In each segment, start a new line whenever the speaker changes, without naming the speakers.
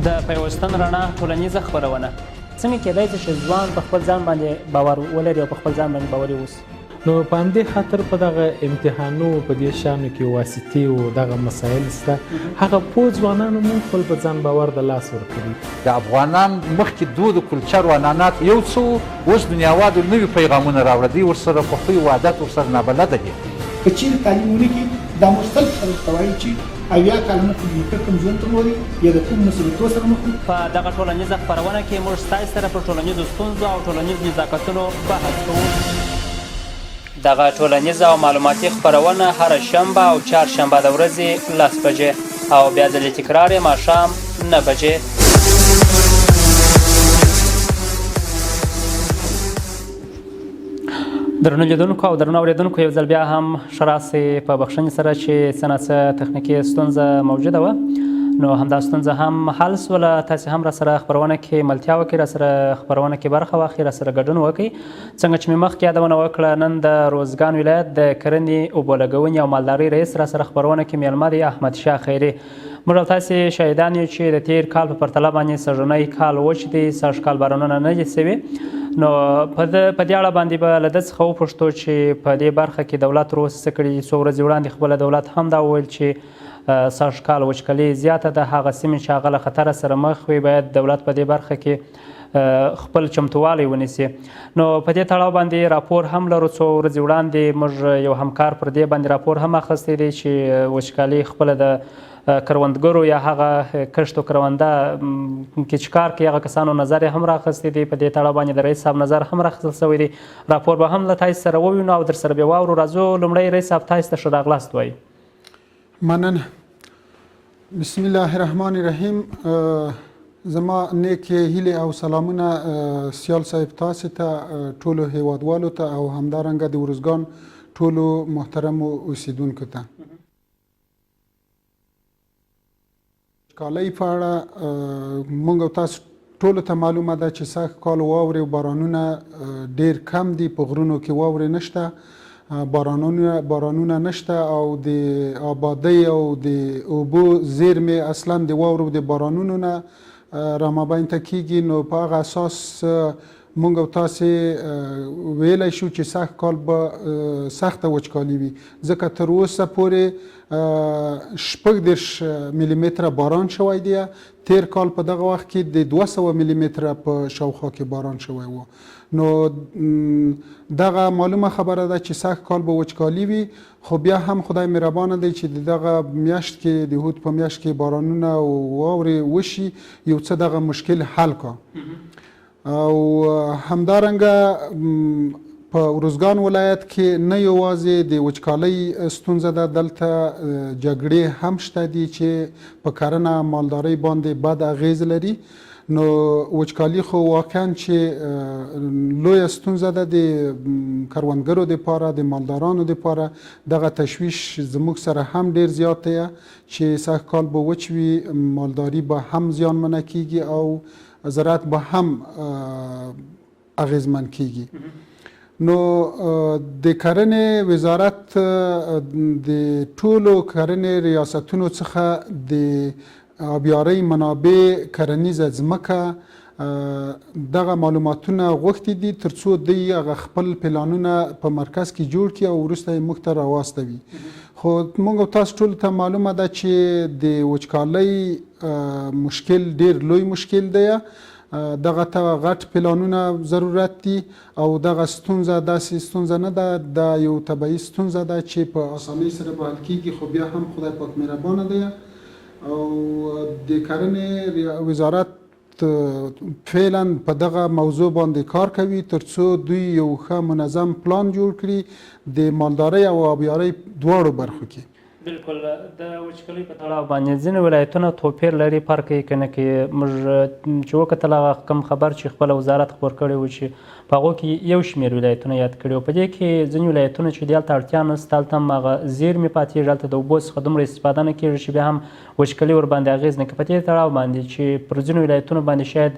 د پیوستون رڼا ټولنیزه خپرونه. څنګه کېدای شي چې ځوان په خپل ځان باندې باور ولري او په خپل ځان باندې باوري اوسي؟
نو په همدې خاطر په دغه امتحانو په دې شیانو کې واسطې او دغه مسایل شته، هغه پوه ځوانانو مونږ خپل په ځان باور د لاس ورکړي.
د افغانان مخکې دود و کلچر و عنعنات یو څه اوس دنیاوالو نوي پیغامونه راوړه، دوی ورسره په خوی و عادت ورسره نابلده دي.
که چیرې تعلیم ونه کړي دا مختلف خلک ته وایي چې اویا کاله مخکې د نیکه کوم ژوند درلودی یا د کوم مصیبتو سره مخ وو.
په دغه ټولنیزه خپرونه کې موږ ستاسو سره پر ټولنیزو ستونزو او ټولنیزو نزاکتونو بحث کوو. دغه ټولنیزه او معلوماتي خپرونه هره شنبه او چهارشنبه د ورځې 10 بجې او بیا ځلې تکرار یې ماښام 9 بجې. درنو لیدونکو او درنو اورېدونکو، یو ځل بیا هم ښه راستئ په بخښنې سره چې څه ناڅه تخنیکي ستونزه موجوده وه، نو همدا ستونزه هم حل سوله. تاسې هم راسره خپرونه کې ملتیا وکړئ، راسره خپرونه کې برخه واخلئ، راسره ګډون وکړئ. څنګه چې مې مخکې یادونه وکړه، نن د روزګان ولایت د کرنې، اوبو لګونې او مالدارۍ رئیس راسره خپرونه کې میلمه دی احمدشاه خیري. موږ او تاسې شاهدان یو چې د تېر کال په پرتله باندې سږنی کال وچ دی، سږ کال بارانونه نه دي سوي. نو په دې اړه باندې به له ده څخه وپوښتو چې په دې برخه کې دولت تر اوسه څه کړي. څو ورځې وړاندې خپله دولت هم دا وویل چې سږ کال وچکالۍ زیاته ده، هغه سیمې چې هغه له خطره سره مخ وي باید دولت په دې برخه کې خپل چمتووالی ونیسي. نو په دې تړاو باندې راپور هم لرو. څو ورځې وړاندې موږ یو همکار پر دې باندې راپور هم اخیستی دی چې وچکالۍ خپله د کروندګرو یا هغه کښت و کرونده کې چې کار کوي هغه کسانو نظر یې هم راخیستی دی. په دې تړاو باندې د رئیس صاحب نظر هم راخیستل شوی دی. راپور به هم له تاسو سره ووینو او در سره بیا واورو. راځو لومړی رئیس صاحب تاسو ته ښه راغلاست وایو.
مننه. بسم الله الرحمن الرحیم. زما نیکې هیلې او سلامونه سیال صاحب تاسو ته، ټولو هیوادوالو ته او همدارنګه د ورزګان ټولو محترمو اوسیدونکو ته. وچکالۍ په اړه موږ او تاسو ټولو ته معلومه ده چې سږ کال واورې او بارانونه ډیر کم دي. په غرونو کې واورې نشته، بارانونه نشته او د آبادۍ او د اوبو زیرمې اصلا د واورو د بارانونو نه رامابینته کیږي. نو په هغه اساس موږ او تاسې ویلی شو چې سږ کال به سخته وچکالي وي، ځکه تر اوسه پورې 26 ملي متره باران شوی دی. تیر کال په دغه وخت کې د 200 ملي متره په شاوخوا کې باران شوی و. نو دغه معلومه خبره ده چې سږ کال به وچکالي وي، خو بیا هم خدای مهربانه دی چې دغه میاشت کې د هود په میاشت کې بارانونه او واورې وشي، یو څه دغه مشکل حل کا. او همدارنګه په ورزګان ولایت کې نه یوازې د وچکالۍ ستونزه ده، دلته جګړې هم شته دي چې په کرنه مالدارۍ باندې بد اغیز لري. نو وچکالي خو واقعا چې لویه ستونزه ده د کروندګرو دپاره، د مالدارانو دپاره. دغه تشویش زموږ سره هم ډیر زیات دی چې سږ کال به وچ وي، مالداري به هم زیانمنه کیږي او زراعت به هم اغیزمن کیږي. نو د کرنې وزارت د ټولو کرنې ریاستونو څخه د آبیارۍ منابع کرنیزه ځمکه دغه معلوماتونه غوښتي دي ترڅو دوی هغه خپل پلانونه په مرکز کې جوړ کړي او وروسته یې موږ ته راواستوي. خو موږ او تاسو ټولو ته معلومه ده چې د وچکالۍ مشکل ډیر لوی مشکل دی. دغه ته غټ پلانونه ضرورت دي او دغه ستونزه داسې ستونزه نه ده، دا یو طبیعي ستونزه ده چې په اسانۍ سره به حل کیږي. خو بیا هم خدای پاک مهربانه دی او د کرنې وزارت فعلا په دغه موضوع باندې کار کوي ترڅو دوی یو ښه منظم پلان جوړ کړي د مالدارۍ او آبیارۍ دواړو برخو کې.
بالکل. د وچکالۍ په تړاو باندې ځینې ولایتونه توپیر لري، فرق یې که نه کوي. موږ چې وکتل هغه کوم خبر چې خپله وزارت خپور کړی و چې په هغو کې یو شمېر ولایتونه یاد کړي و. په دې کې ځینې ولایتونه چې دلته اړتیا نشته، هلته هم هغه زیرمې پاتېږي، هلته د اوبو څخه دومره استفاده نه کېږي چې بیا هم وچکالي ورباندې اغېز نه کوي. په دې تړاو باندې چې پر ځینو ولایتونو باندې شاید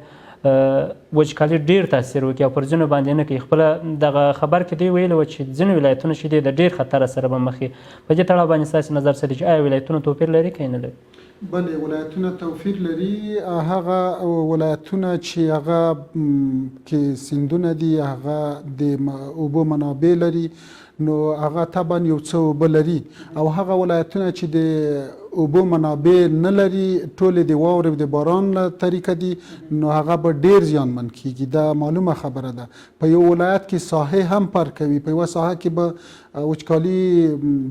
وچکالي ډیر تاثیر وکړي او پر ځینو باندې نه کوي. خپله دغه خبر کې دوی ویلي وه چې ځینې ولایتونه چې دي د ډیر خطره سره به مخ وي. په دې تړاو باندې ستاسې نظر څه دی چې آیا ولایتونه توپیر لري که نه لري؟
بله ولایتونه توفیر لري. هغه ولایتونه چې هغه کې سیندونه دي، هغه د اوبو منابع لري، نو هغه طبعا یو څه اوبه لري، او هغه ولایتونه چې د اوبو منابع نه لري، ټولې د واورې او د باران له طریقه دي، نو هغه به ډیر زیانمن کیږي. دا معلومه خبره ده. په یو ولایت کې ساحې هم فرق کوي. په یوه ساحه کې به وچکالي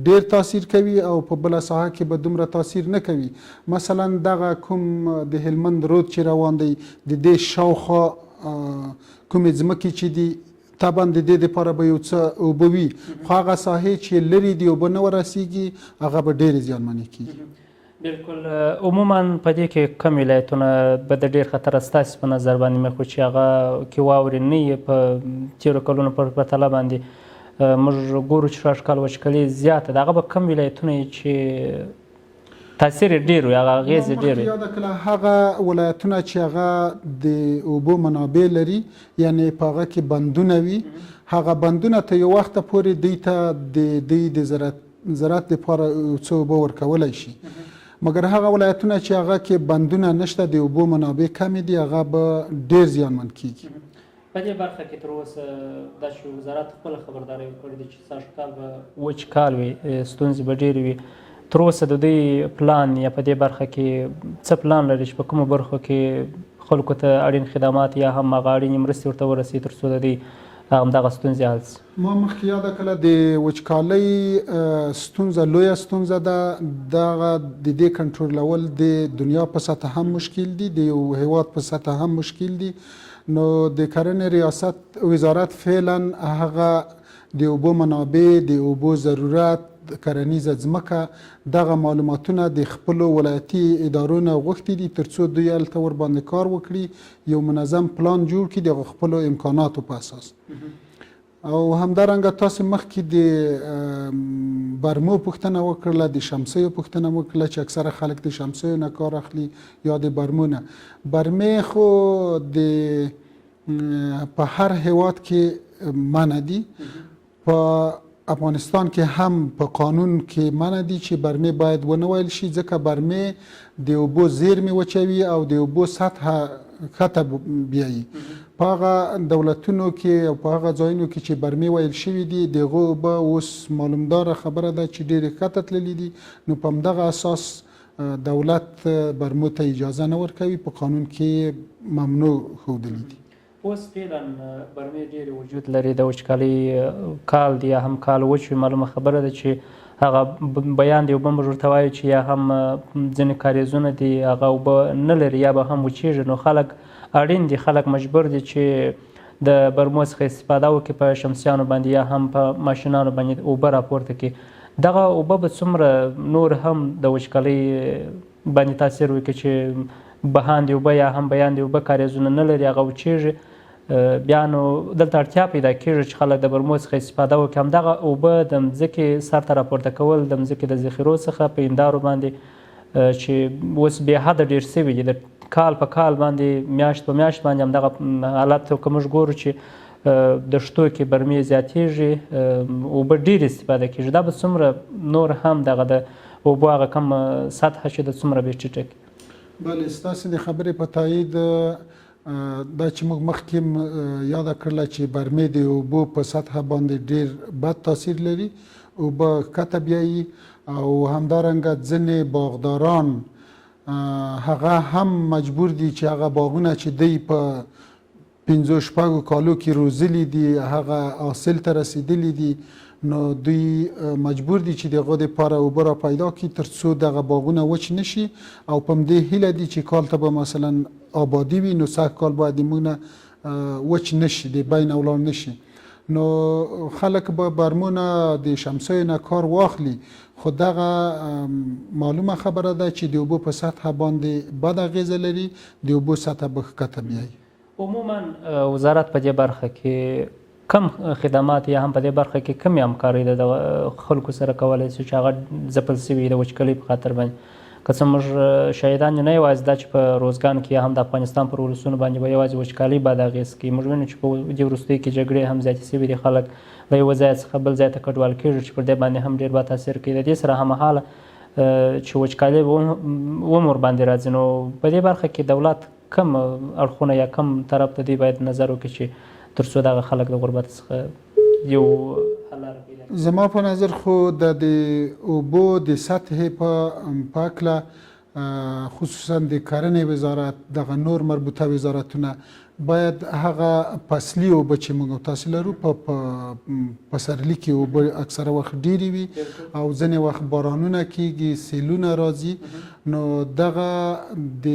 ډیر تاثیر کوي او په بله ساحه کې به دومره تاثیر نه کوي. مثلا دغه کوم د هلمند رود چې روان دی، د دې شاوخوا کومې ځمکې چې دي طبعا د دې دپاره به یو څه اوبه وي، خو هغه ساحې چې لرې دي اوبه نه ورسیږي، هغه به ډېرې زیانمنې کیږي.
بالکل. عموما په دې کې کم ولایتونه به د ډېر خطره ستاسې په نظر باندې مخ چې هغه کې واورې نه وي په تېرو کلونو په پرتله باندې موږ ګورو چې راښکال وچکالي زیاته ده، هغه به کم ولایتونه وي چې تاثیر یې ډېر وي، هغه اغېز یې ډېر وي؟
یاده کړه هغه ولایتونه چې هغه د اوبو منابع لري، یعنې په هغه کې بندونه وي، هغه بندونه ته یو وخته پورې دوی ته د زراعت دپاره څه اوبه ورکولی شي. مګر هغه ولایتونه چې هغه کې بندونه نشته، د اوبو منابع کمې دي، هغه به ډېر زیانمن کیږي.
په دې برخه کې تر اوسه دا چې وزارت خپله خبرداری ورکړې ده چې سږ کال به وچ کال وي، ستونزې به ډېرې وي. تر اوسه د دوی پلان یا په دې برخه کې څه پلان لري چې په کومو برخو کې خلکو ته اړین خدمات یا هم هغه اړینې مرستې ورته ورسوي تر څو د دوی همدغه ستونزې حل شي؟
ما مخکې یاده کړله د وچکالۍ ستونزه لویه ستونزه ده. دغه د دې کنټرولول د دنیا په سطح هم مشکل دي، د یو هیواد په سطح هم مشکل دي. نو د کرنې ریاست وزارت فعلا هغه د اوبو منابع، د اوبو ضرورت، کرنیزه ځمکه، دغه معلوماتونه د خپلو ولایتي ادارو نه غوښتي دي تر څو دوی هلته ورباندې کار وکړي، یو منظم پلان جوړ کړي د خپلو امکاناتو په اساس. او همدارنګه تاسې مخکې د برمو پوښتنه وکړله، د شمسیو پوښتنه وکړله چې اکثره خلک د شمسیو نه کار اخلي یا د برمو نه. برمې خو په هر هیواد کې منع دي. په افغانستان کې هم په قانون کې منع دي چې برمې باید ونه ویل شي، ځکه برمې د اوبو زیرمې وچوي او د اوبو سطحه ښکته بیایي. په هغه دولتونو کې او په هغه ځایونو کې چې برمې ویل شوي دي، د هغو اوبه اوس معلومداره خبره ده چې ډېرې ښکته تللي دي. نو په همدغه اساس دولت برمو ته اجازه نه ورکوي، په قانون کې ممنوع ښودلي دي.
اوس فعلا برمې ډېرې وجود لري، د وچکالۍ کال دی یا هم کال وچ وي، معلومه خبره ده چې هغه بیان دی اوبه موږ ورته وایو چې یا هم ځینې کاریزونه دي هغه اوبه نه لري یا به هم وچېږي. نو خلک اړین دي، خلک مجبور دي چې د برمو څخه استفاده وکړي، په شمسیانو باندې یا هم په ماشینانو باندې اوبه راپورته کړي. دغه اوبه به څومره نور هم د وچکالۍ باندې تاثیر وکړي چې بهاندې اوبه یا هم بیاندې اوبه کاریزونه نه لري، هغه وچېږي. بیا نو دلته اړتیا پیدا کېږي چې خلک د برمو څخه استفاده وکړي. همدغه اوبه د مځکې سر ته راپورته کول، د مځکې د ذخیرو څخه په هندارو باندې چې اوس بې حده ډېر سوي دي، د کال په کال باندې میاشت په میاشت باندې همدغه حالت ته که موږ ګورو چې دښتو کې برمې زیاتېږي، اوبه ډېرې استفاده کېږي. دا به څومره نور هم دغه د اوبو هغه کم سطحه چې د څومره به ټیټه کړي؟
بله، ستاسې د خبرې په تایید دا چې موږ مخکې یاده کړله چې برمې د اوبو په سطحه باندې ډېر بد تاثیر لري، اوبه ښکته بیایي. او همدارنګه ځینې باغداران هغه هم مجبور دي چې هغه باغونه چې دوی په 5-6 کالو کې روزلي دي، هغه حاصل ته رسېدلي دي، نو دوی مجبور دي چې د هغو دپاره اوبه را پیدا کړي تر څو دغه باغونه وچ نشي. او په همدې هیله دي چې کال ته به مثلا آبادي وي، نو سږ کال باید موږ نه وچ نشي، د بین ولاړ نشي. نو خلک به برمو نه د شمسیو نه کار واخلي، خو دغه معلومه خبره ده چې د اوبو په سطحه باندې بد اغیزه لري، د اوبو سطحه به ښکته بیایي.
عموما وزارت په دې برخه کې کم خدمات یا هم په دې برخه کې کمې همکارۍ د خلکو سره کولی شي چې هغه ځپل سوي د وچکالۍ په خاطر باندې؟ که څه موږ شاهدان یو، نه یوازې دا چې په روزګان کې یا هم د افغانستان پر ولسونو باندې به یوازې وچکالۍ بد اغېز کوي، موږ وینو چې په دې وروستیو کې جګړې هم زیاتې سوي دي، خلک له یوه ځای څخه بل ځای ته کډوال کېږي چې پر دې باندې هم ډېر بد تاثیر کوي. د دې سره هممهاله چې وچکالۍ به هم ورباندې راځي. نو په دې برخه کې دولت کم اړخونه یا کم طرف ته دوی باید نظر وکړي چې تر څو دغه خلک د غربت څخه یو حل لاره پیدا کړي؟
زما په نظر خو د اوبو د سطحې په هکله خصوصا د کرنې وزارت دغه نور مربوطه وزارتونه باید هغه فصلي اوبه چې موږ تاسو لرو په پسرلي کې اوبه اکثره وخت ډېرې وي او ځینې وخت بارانونه کېږي، سیلونه راځي، نو دغه د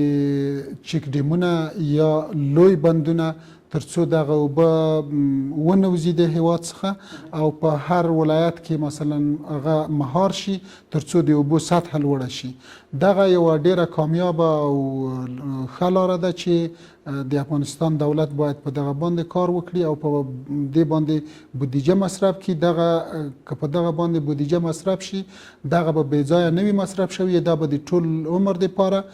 چک ډیمونه یا لوی بندونه تر څو دغه اوبه ونوځي د هېواد څخه او په هر ولایت کې مثلا هغه مهار شي تر څو د اوبو سطحه لوړه شي. دغه یوه ډېره کامیابه او ښه لاره ده چې د افغانستان دولت باید په دغه باندې کار وکړي او په دې باندې بودیجه مصرف کړي. دغه که په دغه باندې بودیجه مصرف شي دغه به بې ځایه نه وي مصرف شوي، دا به د ټول عمر دپاره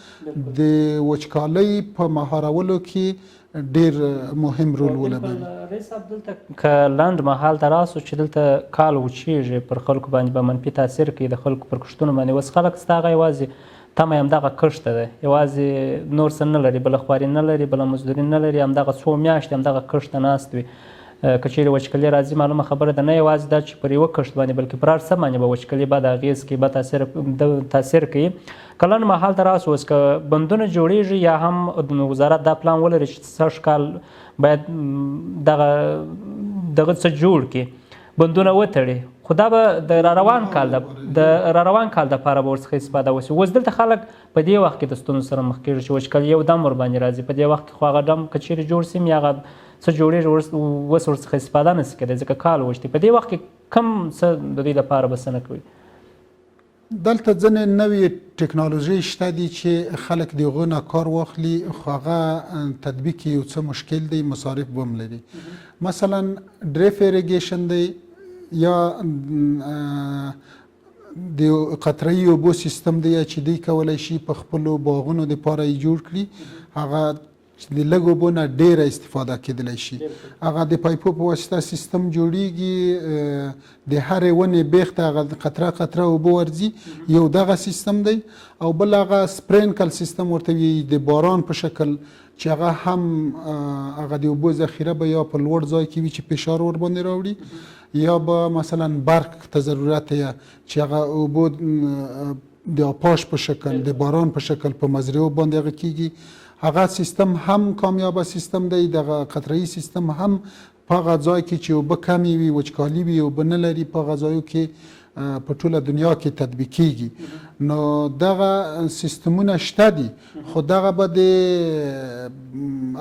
د وچکالۍ په مهارولو کې ډېر مهم رول ولوبوي.
رئیس صاحب دلته که لنډ مهال ته راسو چې دلته کال وچیږي پر خلکو باندې به منفي تاثیر کوي د خلکو پر کښتونو باندې. اوس خلک ستا هغه یوازې تمه یې همدغه کښت ده، یوازې نور څه نه لري، بله خواري نه لري، بله مزدوري نه لري، همدغه څو میاشتې همدغه کښت ته ناست وي. که چیرې وچکالي راځي معلومه خبره ده، نه یوازې دا چې پر یوه کښت باندې بلکې پر هر څه باندې به وچکالي بد اغېز کوي، بد تاثیر کوي. که لنډ مهال ته راسو اوس که بندونه جوړېږي یا هم وزارت دا پلان ولري چې سږ کال باید دغه څه جوړ کړي، بندونه وتړي، خو دا به د راروان کال دپاره به ورڅخه استفاده وشي. اوس دلته خلک په دې وخت کې د ستونزو سره مخ کېږي چې وچکالي یو دم ورباندې راځي. په دې وخت کې خو هغه ډم که چیرې جوړ سي یا هغه څه جوړېږي اوس ورڅخه استفاده نه شي کېدی ځکه کال وچ دی. په دې وخت کې کم څه د دوی لپاره به څه نه کوي؟
دلته ځینې نوې ټکنالوژي شته دي چې خلک د هغو نه کار واخلي، خو هغه تطبیق یو څه مشکل دی، مصارف به هم لري. مثلا ډریپ ایریګیشن دی یا د قطره‌یي اوبو سیستم دی چې دوی کولی شي په خپلو باغونو دپاره یې جوړ کړي، هغه چې د لږ اوبو نه ډېره استفاده کېدلی شي. هغه د پایپو په واسطه سیستم جوړیږي، د هرې ونې بیخ ته هغه قطره قطره اوبه ورځي، یو دغه سیستم دی. او بل هغه سپرینکل سیستم ورته وي د باران په شکل چې هغه هم هغه د اوبو ذخیره به یا په لوړ ځای کې وي چې فشار ورباندې راوړي، یا به مثلا برق ته ضرورت یې چې هغه اوبه د آپاش په شکل د باران په شکل په مزرعو باندې هغه کېږي. هغه سیستم هم کامیابه سیستم دی. دغه قطره‌یي سیستم هم په هغه ځای کې چې اوبه کمې وي، وچکالي وي، اوبه نه لري، په هغه ځایو کې په ټوله دنیا کې تطبیق کېږي. نو دغه سیستمونه شته دي، خو دغه به د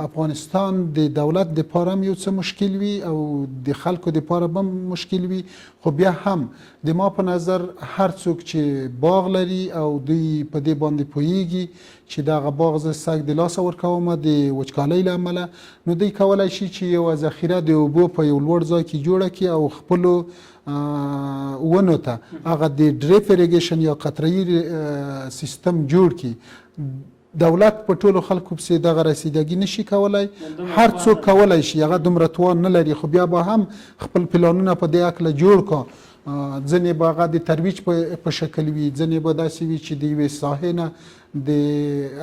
افغانستان د دولت دپاره هم یو څه مشکل وي او د خلکو دپاره به هم مشکل وي. خو بیا هم د ما په نظر هر څوک چې باغ لري او دوی په دې باندې پوهیږي چې دغه باغ زه سږ د لاسه ورکوم د وچکالۍ له امله، نو دوی کولی شي چې یوه ذخیره د اوبو په یو لوړ ځای کې جوړه کړي او خپلو ونو ته هغه د ډریپ ایریګیشن یا قطره‌یي سیستم جوړ کړي. دولت په ټولو خلکو پسې دغه رسیدګي نشي کولی، هر څوک کولی شي، هغه دومره توان نه لري، خو بیا به هم خپل پلانونه په دې هکله جوړ کړه. ځینې به هغه د ترویج په شکل وي، ځینې به داسې وي چې د یوې ساحې نه د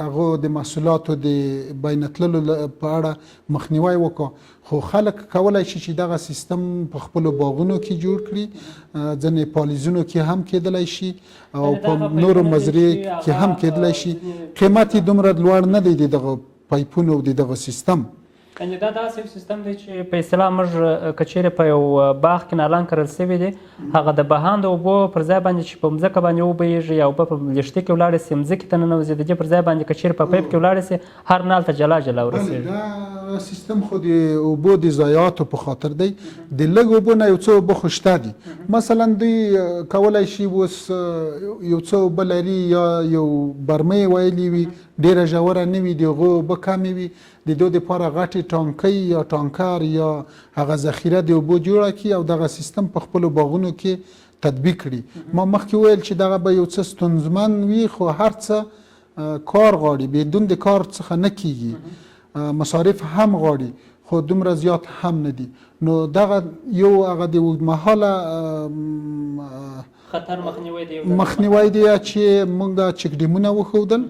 هغو د محصولاتو د بین تللو په اړه مخنیوی وکړو. خو خلک کولی شي چې دغه سیستم په خپلو باغونو کې جوړ کړي، ځینې پالیزونو کې هم کېدلی شي او په نورو مزرعې کې هم کېدلی شي. قیمت یې دومره لوړ نه دی د دغه پایپونو د دغه سیستم.
یعنې دا داسې یو سیستم دی چې په اصطلاح موږ که چیرې په یو باغ کې نالان کرل سوي دي، هغه د بهاند اوبو پر ځای باندې چې په مځکه باندې وبهیږي یا اوبه په لښتې کې ولاړې سي مځکې ته ننوځي، د دې پر ځای باندې که چیرې په پیپ کې ولاړې سي هر نال ته جلا جلا ورسېږي.
دا سیستم خو د اوبو د ضایعاتو په خاطر دی. د لږ اوبو نه یو څه اوبه خو شته دي. مثلا دوی کولی شي اوس یو څه اوبه لري یا یو برمې ویلې وي ډېره ژوره نه وي، د هغو اوبه کمې وي، د دوی دپاره غټې ټانکۍ یا ټانکر یا هغه ذخیره د اوبو جوړه کړي او دغه سیستم په خپلو باغونو کې تطبیق کړي. ما مخکې ویل چې دغه به یو څه ستونزمن وي، خو هر څه کار غواړي، بدون د کار څخه نه کیږي، مصارف هم غواړي خو دومره زیات هم نه دي. نو دغه یو هغه د اوږدمهاله
خطر مخنیوی دی
چې موږ چک ډیمونه وښودل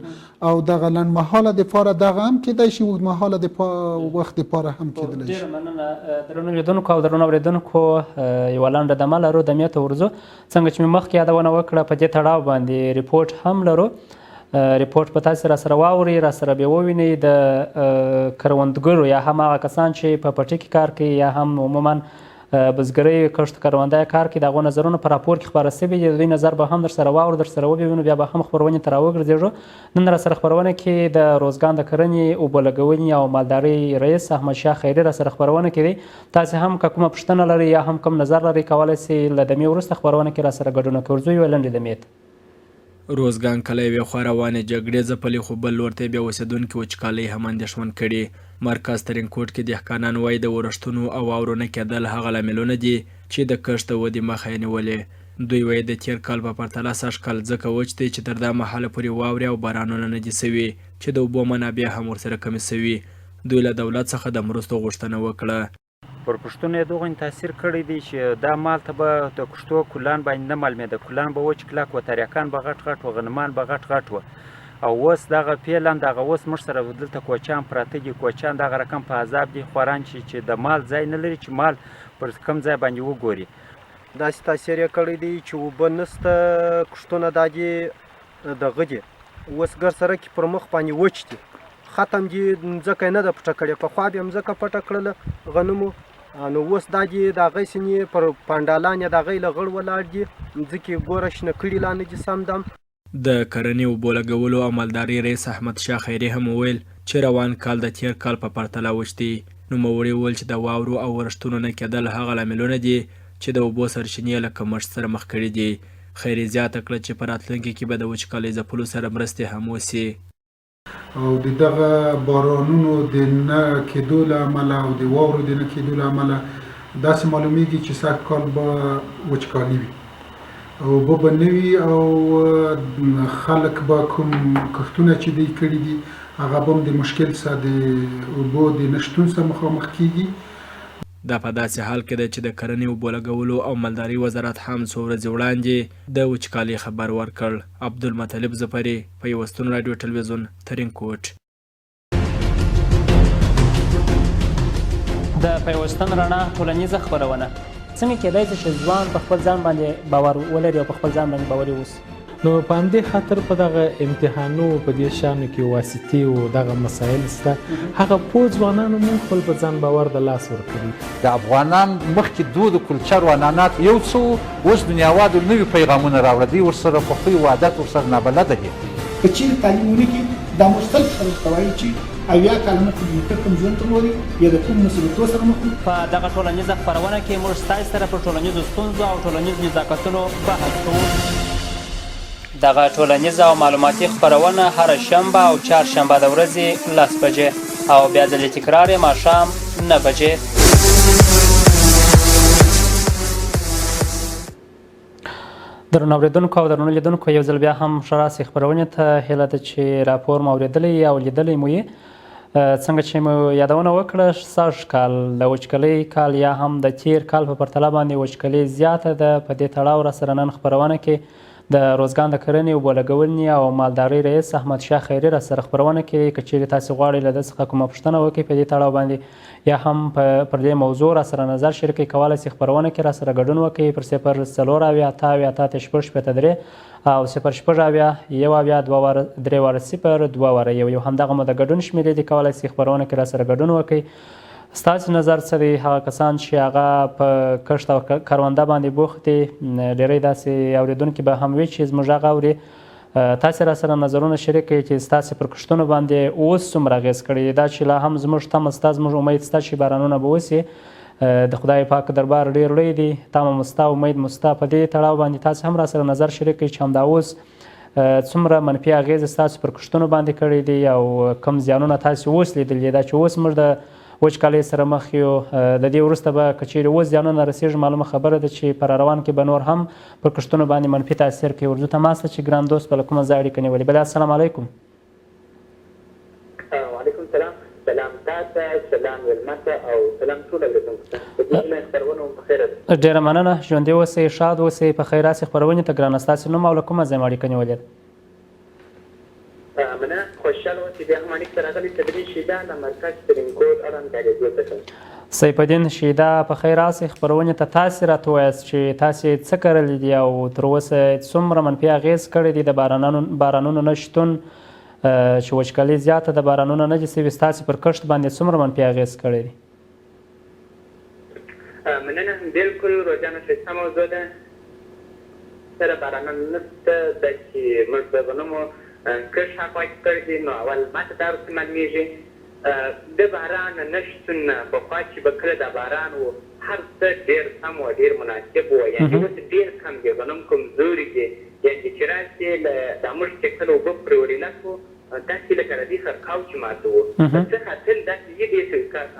او دغه لنډمهاله دپاره دغه هم کیدای شي اوږدمهاله وخت دپاره هم کیدلی شي.
ډېره مننه درنو لیدونکو او درنو اورېدونکو، یوه لنډه دمه لرو، دمې ته ورځو. څنګه چې مې مخکې یادونه وکړه، په دې تړاو باندې ریپورټ هم لرو. ریپورټ به تاسې راسره واورئ، راسره بیا ووینئ د کروندګرو یا هم هغه کسان چې په پټي کې کار کوي یا هم عموما بزګرۍ کښت کروندې کار کوي، د هغو نظرونه په راپور کې خپاره سوي دي. د دوی نظر به هم درسره واورو، درسره وبینو، بیا به هم خپرونې ته راوګرځېږو. نن راسره خپرونه کې د روزګان د کرنې، اوبه لګونې او مالدارۍ رئیس احمدشاه خیري راسره خپرونه کې دی. تاسې هم که کومه پوښتنه لرئ یا هم کوم نظر لرئ، کولی سئ له دمې وروسته خپرونه کې راسره ګډون وکړئ. ورځو یوه لنډې دمې ته.
روزګان کلی یوې خوا روانې جګړې ځپلې، خو بل لور ته بیا اوسېدونکي وچکالۍ هم اندېښمن کړي. مرکز ترینکوټ کې دهقانان وایي د ورښتونو او واورو نه کېدل هغه لاملونه دي چې د کښت د ودې مخه یې نیولې. دوی وایي د تېر کال په پرتله سږ کال ځکه وچ دی چې تر دا مهاله پورې واورې او بارانونه نه دي سوي، چې د اوبو منابع هم ورسره کمې سوي. دوی له دولت څخه د مرستو غوښتنه وکړه.
پر پښتون یې دغه تاثیر کړی دی چې دا مال ته به د کښتو کلان باندې نه معلومېده. کلان به وچ کلک و، تریاکان به غټ غټ و، غنمان به غټ غټ و. او اوس دغه فعلا دغه اوس موږ سره دلته کوچیان پراته دي. کوچیان دغه رقم په عذاب دي، خواران چې د مال ځای نه لري چې مال پر کوم ځای باندې وګوري.
داسې تاثیر یې کړی دی چې اوبه نشته، کښتونه دا دي دغه دي اوس ګر سره کې پر مخ باندې وچ دي، ختم دي، ځمکه یې نه ده پټه کړې. پخوا بیا ځمکه پټه کړله غنمو، نو اوس دا دي د هغې سینې پر پانډالان یې د هغې له غړ ولاړ دي، ځمکې ګوره شنه کړي لا نه دي سم دم.
د کرنې اوبو لګولو او مالدارۍ رئیس احمدشاه خیري هم وویل چې روان کال د تېر کال په پرتله وچ دی. نوموړي وویل چې د واورو او ورښتونو نه کېدل هغه لاملونه دي چې د اوبو سرچینې له کمښت سره مخ کړي دي. خیري زیاته کړه چې په راتلونکي کې به د وچکالۍ ځپلو سره مرستې هم وسي.
او د دغه بارانونو د نه کېدو له امله او د واورو د نه کېدو له امله داسې معلومیږي چې سږ کال به وچکالي وي، اوبه به نه وي او خلک به کوم کښتونه چې دوی کړي دي هغه به هم د مشکل سره د اوبو د نه شتون سره مخامخ کیږي.
دا په داسې حال کې ده چې د کرنې اوبو لګولو او مالدارۍ وزارت هم څو ورځې وړاندې د وچکالۍ خبر ورکړ. عبدالمطلب ظفري، پیوستون راډیو تلویزیون، ترینکوټ.
د پیوستون رڼا ټولنیزه خپرونه. څنګه کېدای شي چې ځوان په خپل ځان باندې باور ولري او په خپل ځان باندې باوري اوسي؟
نو په همدې خاطر په دغه امتحانو په دې شیانو کې واسطې او دغه مسایل شته، هغه پوه ځوانانو موږ خپل په ځان باور د لاس ورکړي.
د افغانان مخکې دود کلچر و عنعنات یو څه اوس دنیاوالو نوي پیغامونه راوړه، دوی ورسره پخوی و عادت ورسره نابلده دي.
که چیرې تعلیم ونه کړي دا مختلف خلک ته وایي چې اویا کاله مخکې د نیکه کوم ژوند درلودی یا د کوم مصیبتو سره مخ وو.
په دغه ټولنیزه خپرونه کې موږ ستاسو سره پر ټولنیزو ستونزو او ټولنیزو نزاکتونو بحث کوو. دغه ټولنیزه او معلوماتي خپرونه هره شنبه او چهارشنبه د ورځې 10 بجې او بیا ځلې تکرار یې ماښام 9 بجې. درنو اورېدونکو او درنو لیدونکو، یو ځل بیا هم ښه راستئ خپرونې ته. هیله ده چې راپور مو اورېدلی او لیدلی مو یې. څنګه چې مو یادونه وکړه، سږ کال د وچکالۍ کال یا هم د تېر کال په پرتله باندې وچکالۍ زیاته ده. په دې تړاو راسره نن خپرونه کې د روزګان د کرنې، اوبو لګونې او مالدارۍ رئیس احمدشاه خیري راسره خپرونه کې. که چیرې تاسې غواړئ له ده څخه کومه پوښتنه وکړئ په دې تړاو باندې یا هم پر دې موضوع راسره نظر شریکئ، کولی شئ خپرونه کې راسره ګډون وکړئ پر 040 او 080 همدغه مو د ګډون شمیرې دي. کولی شئ خپرونه کې راسره ګډون وکړئ. ستاسو نظر څه دی؟ هغه کسان چې هغه په کښت او کرونده باندې بوخت دي، ډېری داسې اورېدونکي به هم وي چې زموږ غږ اوري. تاسې راسره نظرونه شریک کړئ چې ستاسې پر کښتونو باندې اوس څومره اغېز کړی دی. دا چې لا هم زموږ تمه شته، زموږ امید شته چې بارانونه به وسي. د خدای پاک دربار ډېر لوی دی، تمه مو شته، امید مو شته. په دې تړاو باندې تاسې هم راسره نظر شریک کړئ چې همدا اوس څومره منفي اغېزې ستاسو پر کښتونو باندې کړی دی او کوم زیانونه تاسې اوس لیدلي دي. دا چې اوس موږ د وچکالۍ سره مخ یو، د دې وروسته به که چیرې اوس زیانونه رسېږي، معلومه خبره ده چې پر روان کې به نور هم پر کښتونو باندې منفي تاثیر کوي. ورځو تماس ته چې ګران دوست به له کومه ځای اړیکه نیولې. بله السلام علیکم.
وعلیکم السلام. سلام تاسو سلام مېلمه ته او سلام ټول اورېدونکو ته د دې ژوند خپرونه مو په خیر ده.
ډېره مننه، ژوندي اوسئ، ښاد اوسئ. په خیر راسئ خپرونې ته. ګرانه ستاسې نوم او له کومه ځایه مو اړیکه نیولې ده؟
مننه، خوشحاله اوسئ. بیا هم اړیکې ته راغلي تدریس شیدا له مرکز ترینکوټ اړوند کارېدو څخه.
سیف الدین شیدا، په خیر راسئ خپرونې ته. تاسې راته ووایاست چې تاسې څه کرلي دي او تر اوسه څومره منفي اغېز کړی دی د بارانونو نه شتون، چې وچکالي زیاته د بارانونو نه دي سوي، ستاسې پر کښت باندې څومره منفي اغېز کړی دی؟
مننه، بلکل روزانه ښایسته موضوع ده. سره بارانونه نشته ده چې موږ د غنمو کښت هاخوا کړی دی. نو اول ماته دا ورته معلومېږي د باران نه شتون پخوا چې به کله د باران و هر څه ډېر سم و ډېر مناسب و، یعنې اوس ډېر کم دی، غنم کمزوري دی. یعنې چې راسې دا موږ چې کله اوبه پرې ورېنه کړو داسې لکه د دې خرقاو چې ماته و په څه خاطر داسې یې دې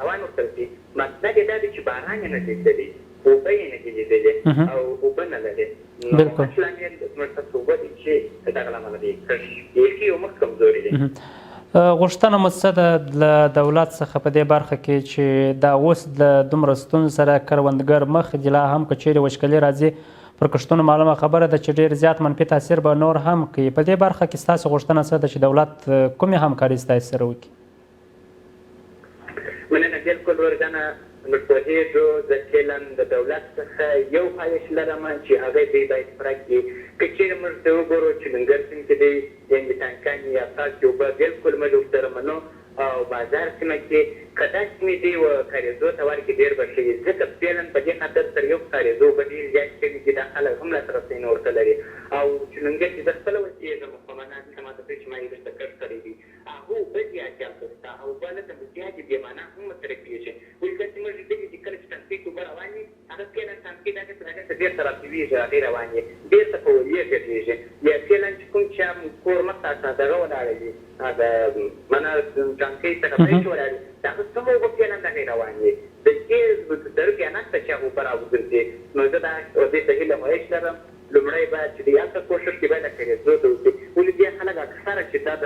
هوان ورته شي. مطلب یې دا دی چې باران یې نه دی لیدلی، اوبه یې نه دي لیدلې او اوبه نه لري. نو اصلا یې زموږ څخه اوبه دي چې د دغه له امله دی بیخي یو مخ کمزوري دی.
غوښتنه مو څه ده له دولت څخه په دې برخه کې چې دا اوس د دومره ستونزو سره کروندګر مخ دي، لا هم که چیرې وچکالي راځي پر کښتونو معلومه خبره ده چې ډېر زیات منفي تاثیر به نور هم کوي. په دې برخه کې ستاسو غوښتنه څه ده چې دولت کومې همکاري ستاسو سره وکړي؟
مننه، بلکل ورځنه موږ پوهېږو زه فعلا د دولت څخه یو خواهش لرم چې هغه دوی باید پوره کړي. که چېرې موږ ته وګورو چې لنګر سیند کې دی یعنې ټانکانې یا پاکې اوبه بلکل موږ ورسره منو او بازار سیمه کې که دا سیمې دی و کاریزو ته ورکړي ډېر به ښه وي، ځکه فعلا په دې خاطر سره یو کاریزو اوبه ډېر زیات شوي دي، دا خلک هم لاسته رسۍ ورته لري. او چې لنګر کې زه خپله اوسېږم خو مننه څخه ماته پرې چې ما یې دلته کښت کړی دي هغه اوبه زیات زیاته شته او اوبه لکه زیاتې بې معنا هم ورسره کېږي. ولې داسې موږ لیدلي چې کله چې ټانکۍ کې اوبه روان وي هغه فعلا ټانکۍ داسې بېرته راپیوېږي، هغې روان وي بېرته په ولې ګرځېږي. یا فعلا چې کوم چا کور مخته دغه ولاړه وي د منه ټانکۍ څخه پرېښې ولاړ وي د هغه څومره اوبه فعلا دغې روان وي د دې ضرورت یا نشته چې هغه اوبه راوګرځي. نو زه دې ته هیله مایش لرم لومړی باید چې د هلته کوښښ کې باید د کاریزو ته وکړي. ولې دې خلک اکثره چې دا د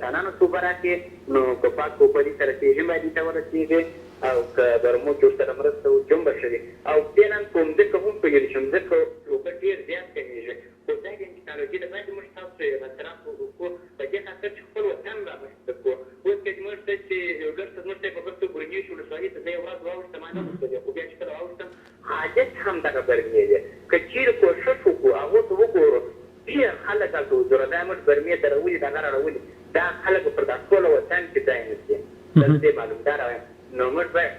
تانانو څه اوبه راکړي نو که پاکه اوبه دې ته رسېږي باید دې ته ورسېږي او که برمو کې ورسره مرسته وکړي هم به ښه وي. او فعلا په مځکه هم پوهېږي چې مځکه اوبه ډېر زیات کمېږي، خو دا د ټکنالوژي د باید موږ تاسو اعتراف وکړو په دې خاطر چې خپل وطن رامنځته کړو. اوس که زموږ ته چې ګر ته زموږ ته په ګرته برنیش ولسوالۍ ته زه یې ورځ واوښتم ما نه وسولې، خو بیا چې کله واوښتم حاجت هم دغه برمې دی. که چېرې کوښښ وکړو هغو ته وګورو ډېر خلک هلته وزره دا موږ برمې ته راولي دغه راولي دا خلک به پر دا ټوله وطن کې ځای نه شي. دا زه دې معلومداره وایم. نو موږ باید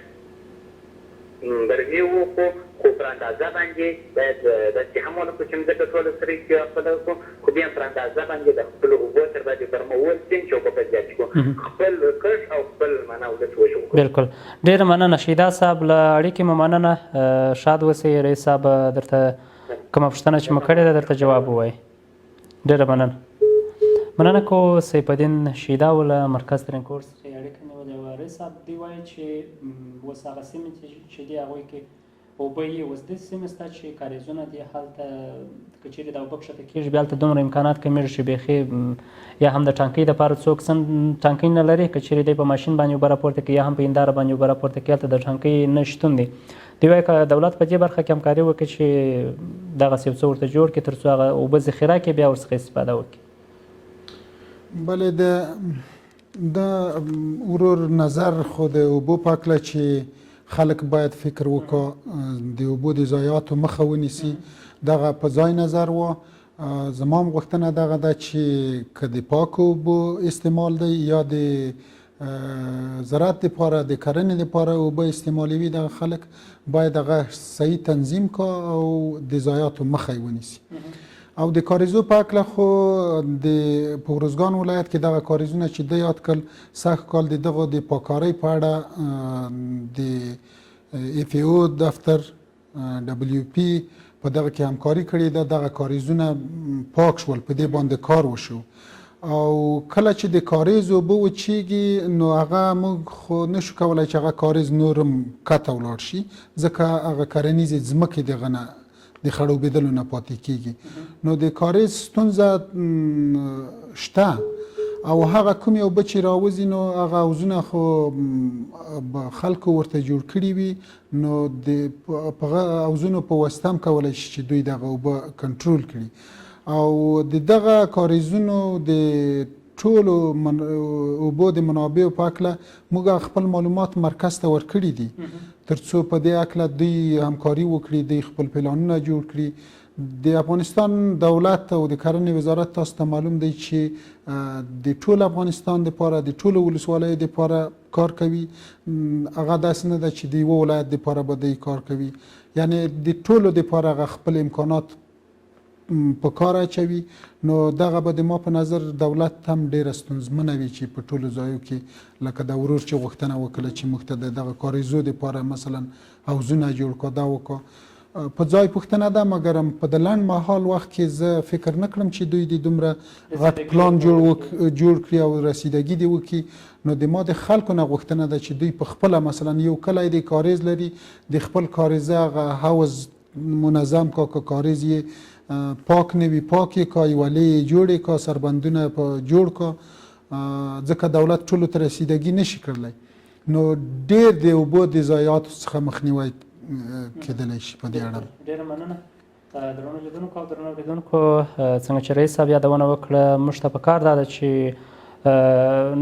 برمې وکړو خو پر اندازه باندې باید داسې هم ونه کړو چې مځکه ټوله سره یې خپله وکړو، خو بیا پر اندازه باندې د خپلو اوبو تر باندې برمه وویستیم چې اوبه به زیات کړو، خپل کښت او خپل معنا ولس وژغورو.
بلکل، ډېره مننه شیدا صاحب، له اړیکې مو مننه. ښاد اوسئ. رئیس صاحب درته کومه پوښتنه چې مو کړې ده درته جواب ووایي. ډېره مننه. مننه کوو سیف الدین شیدا و له مرکز ترینکوټ څخه یې اړیکه نیولې وه. رئیس صاحب دوی وایي چې اوس هغه سیمې چې دي هغوی کې اوبه یې اوس داسې سیمې شته چې کاریزونه دي هلته که چېرې دا اوبه کښته کېږي بیا هلته دومره امکانات کمیږي چې بیخي یا هم د ټانکۍ دپاره څوک ټانکۍ نه لري، که چېرې دی په ماشین باندې اوبه راپورته کړي یا هم په هنداره باندې اوبه راپورته کړي هلته د ټانکۍ نه شتون دی. دوی وایي که دولت په دې برخه کې همکاري وکړي چې دغسې یو څه ورته جوړ کړي تر څو هغه اوبه ذخیره کړي بیا ورڅخه استفاده وکړي.
بله د ورور نظر خو د اوبو په هکله چې خلک باید فکر وکړي د اوبو د ضایعاتو مخه ونیسي دغه په ځای نظر و. زما هم غوښتنه دغه ده چې که د پاکو اوبو استعمال دی یا د زراعت دپاره د کرنې دپاره اوبه استعمالوي دغه خلک باید هغه صحیح تنظیم کا او د ضایعاتو مخه یې ونیسي. او د کاریزو په هکله خو په ارزګان ولایت کې دغه کاریزونه چې ده یاد کړل سږ کال د دغو د پاککارۍ په اړه د اف ای او دفتر WP په دغه کې همکاري کړې ده. دغه کاریزونه پاک شول، په دې باندې کار وشو. او کله چې د کاریز اوبه وچیږي نو هغه موږ خو نشو کولی چې هغه کاریز نور هم کته ولاړ شي ځکه هغه کرنیزې ځمکې دغه نه د خړوبېدلو نه پاتې کېږي. نو د کاریز ستونزه شته او هغه کومې اوبه چې راوځي نو هغه حوضونه خو خلکو ورته جوړ کړي وي نو د په هغه حوضونو په واسطه هم کولی شي چې دوی دغه اوبه کنټرول کړي او د دغه کاریزونو د ټولو اوبو د منابعو په هکله موږ خپل معلومات مرکز ته ورکړي دي تر څو په دې هکله دوی همکاري وکړي دوی خپل پلانونه جوړ کړي د افغانستان دولت او د کرنې وزارت تاسو ته معلوم دی چې د ټول افغانستان دپاره د ټولو ولسوالیو دپاره کار کوي هغه داسې نه ده چې د یوه ولایت دپاره به دی کار کوي یعنی د ټولو دپاره هغه خپل امکانات په کار اچوي نو دغه به د ما په نظر دولت هم ډیره ستونزمنه وي چې په ټولو ځایو کې لکه د ورور چې غوښتنه وکړه چې موږ ته د دغه کاریزو دپاره مثلا حوضونه جوړ کړه دا وکړه په ځای پوښتنه ده مګر په د لنډ مهال وخت کې زه فکر نه کړم چې دوی د دومره غټ پلان جوړ کړي او رسیدګي دې وکړي نو د ما د خلکو نه غوښتنه ده چې دوی په خپله مثلا یو کلی دی کاریز لري د خپل کاریزه هغه حوض منظم کا که کاریز یې پاک نه وي پاک یې کا یوه لې جوړې کا سربندونه په جوړ کا ځکه دولت ټولو ته رسیدګي نشي کړلی نو ډېر د اوبو د ضایعاتو څخه مخنیوی کېدلی شي په دې اړه
ډېره مننه درنو لیدونکو او درنو اورېدونکو څنګه چې رئیس صاحب یادونه وکړه موږ ته پکار دا ده چې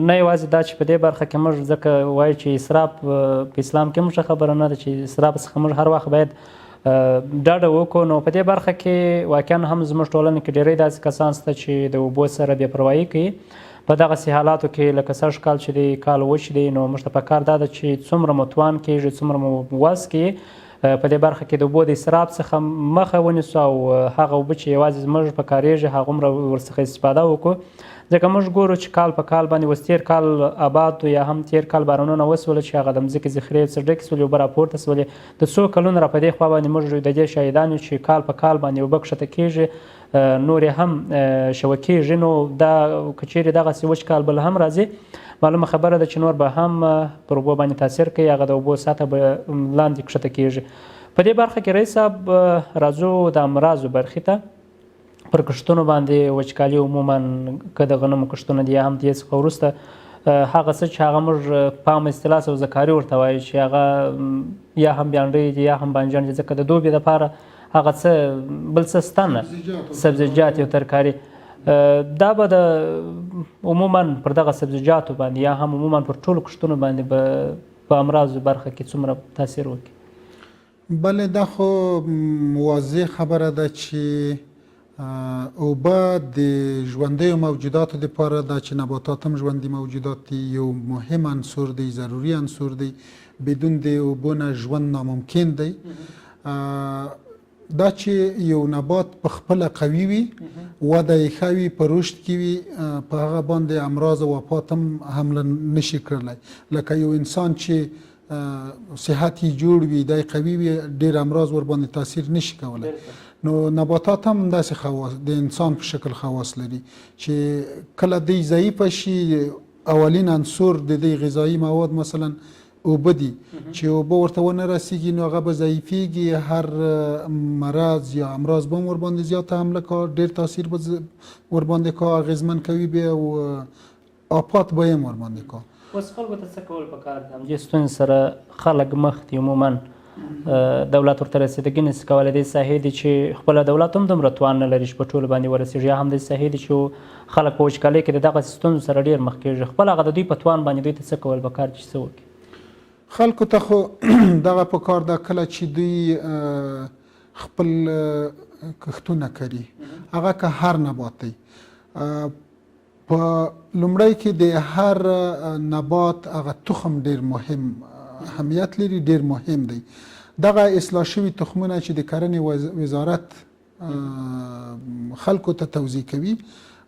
نه یوازې دا چې په دې برخه کې موږ ځکه وایو چې اسراف په اسلام کې موږ خبره نه ده چې اسراف څخه موږ هر وخت باید ډاډه وکړو نو په دې برخه کې واقعا هم زموږ ټولنه کې ډېری داسې کسان شته چې د اوبو سره بې پروایي کوي په دغسې حالاتو کې لکه سږ کال چې دی کال وچ دی نو موږ ته پکار دا ده چې څومره مو توان کېږي څومره مو وس کېږي په دې برخه کې د اوبو د اسراف څخه مخه ونیسو او هغه اوبه چې یوازې زموږ په کارېږي هغومره ورڅخه استفاده وکړو ځکه موږ ګورو چې کال په کال باندې اوس تېر کال آباد یا هم تېر کال بارانونه وسوله چې هغه د مځکې ذخیرې ورڅخه ډکې سولې اوبه راپورته سولې د څو کلونو را په دې خوا باندې موږ د دې شاهدان یو چې کال په کال باندې اوبه کښته کېږي نورې هم شوه کېږي نو دا که چیرې دغسې وچ کال بل هم راځي معلومه خبره ده چې نور به هم پر اوبو باندې تاثیر کوي هغه د اوبو سطحه به لاندې کښته کېږي په دې برخه کې رئیس صاحب راځو د امراضو برخې ته پر کښتونو باندې وچکالي عموما که د غنمو کښتونه دي یا هم د دې څخه وروسته هغه څه چې هغه موږ په عامه اصطلاح سبزهکاري ورته وایو چې هغه یا هم بیانډۍ دي یا هم بانجان دي ځکه د دوبي دپاره هغه څه بل څه شته نه سبزیجات او ترکاري دا به د عموما پر دغه سبزیجاتو باندې یا هم عموما پر ټولو کښتونو باندې به په امراضو برخه کې څومره تاثیر وکړي
بله دا خو واضح خبره ده چې اوبه د ژوندیو موجوداتو دپاره دا چې نباتات هم ژوندي موجودات دي یو مهم عنصر دی ضروري عنصر دی بدون د اوبو نه ژوند ناممکن دی دا چې یو نبات په خپله قوي وي وده یې ښه وي په رشد کې وي په هغه باندې امراض او وفات هم حمله نشي کړلی لکه یو انسان چې صحت یې جوړ وي دی قوي وي ډېر امراض ورباندې تاثیر نشي کولی نو نباتات هم داسې خواص د انسان په شکل خواص لري چې کله دی ضعیفه شي اولین عنصر د دې غذایي مواد مثلا اوبه دي چې اوبه ورته ونه رسیږي نو هغه به ضعیفیږي هر مرض یا امراض به هم ورباندې زیاته حمله کا ډېر تاثیر به ورباندې کا اغېزمن کوي بیا او آفات به یې هم ورباندې کا
اوس خلکو ته څه کول پکار دي همدې ستونزې سره خلک مخ دي عموما دولت ورته رسیدګي نشي کولی دې ساحې دي چې خپله دولت هم دومره توان نه لري چې په ټولو باندې ورسېږي یا هم داسې ساحې دي چې خلک په وچکالۍ کې د دغسې ستونزو سره ډېر مخ کېږي خپل هغه د دوی په توان باندې دوی ته څه کول پکار دي چې څه وکړي
خلکو ته خو دغه پکار ده کله چې دوی خپل کښتونه کري هغه که هر نبات دی په لومړی کې د هر نبات هغه تخم ډېر مهم اهمیت لري ډېر مهم دی دغه اصلاح شوي تخمونه چې د کرنې وزارت خلکو ته توضیح کوي